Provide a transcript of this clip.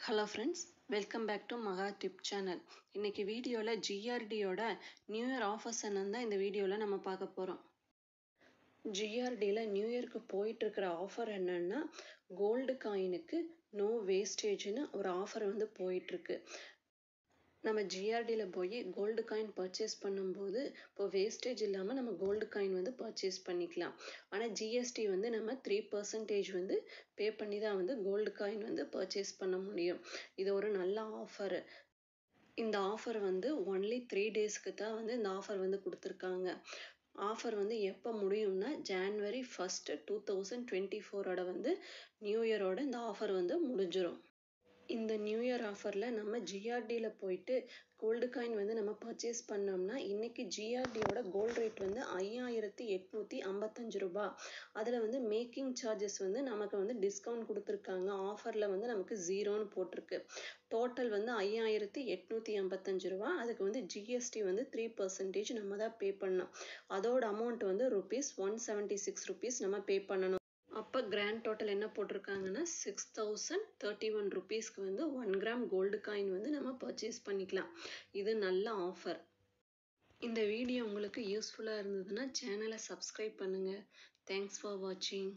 Hello friends, welcome back to Maha Tip channel. இன்னைக்கு வீடியோல GRDயோட new year offers என்னன்னு இந்த வீடியோல நம்ம பார்க்க போறோம். GRDல நியூ இயருக்கு போயிட்டு இருக்கிற ஆஃபர் என்னன்னா கோல்டு காயினுக்கு நோ வேஸ்டேஜ்னு ஒரு ஆஃபர் வந்து போயிட்டு இருக்கு. நம்ம GRDல போய் கோல்டு காயின் பர்ச்சேஸ் பண்ணும்போது இப்போ வேஸ்டேஜ் இல்லாமல் நம்ம கோல்டு காயின் வந்து பர்ச்சேஸ் பண்ணிக்கலாம். ஆனால் ஜிஎஸ்டி வந்து நம்ம 3% வந்து பே பண்ணி தான் வந்து கோல்டு காயின் வந்து பர்ச்சேஸ் பண்ண முடியும். இது ஒரு நல்ல ஆஃபர். இந்த ஆஃபர் வந்து ஒன்லி 3 டேஸ்க்கு தான் வந்து இந்த ஆஃபர் வந்து கொடுத்துருக்காங்க. ஆஃபர் வந்து எப்போ முடியும்னா January 1st 2024 வந்து நியூ இயரோட இந்த ஆஃபர் வந்து முடிஞ்சிடும். இந்த நியூ இயர் ஆஃபரில் நம்ம GRDல போயிட்டு கோல்டு காயின் வந்து நம்ம பர்ச்சேஸ் பண்ணோம்னா இன்னைக்கு GRDயோட கோல்டு ரேட் வந்து 5855 ரூபாய். அதில் வந்து மேக்கிங் சார்ஜஸ் வந்து நமக்கு வந்து டிஸ்கவுண்ட் கொடுத்துருக்காங்க. ஆஃபரில் வந்து நமக்கு 0ன்னு போட்டிருக்கு. டோட்டல் வந்து 5855 ரூபாய். அதுக்கு வந்து ஜிஎஸ்டி வந்து 3% நம்ம தான் பே பண்ணணும். அதோட அமௌண்ட் வந்து ₹176 நம்ம பே பண்ணணும். அப்போ கிராண்ட் டோட்டல் என்ன போட்டிருக்காங்கன்னா 6031 ருபீஸ்க்கு வந்து 1 கிராம் கோல்டு காயின் வந்து நம்ம பர்ச்சேஸ் பண்ணிக்கலாம். இது நல்ல ஆஃபர். இந்த வீடியோ உங்களுக்கு யூஸ்ஃபுல்லாக இருந்ததுன்னா சேனலை சப்ஸ்கிரைப் பண்ணுங்கள். தேங்க்ஸ் ஃபார் வாட்சிங்.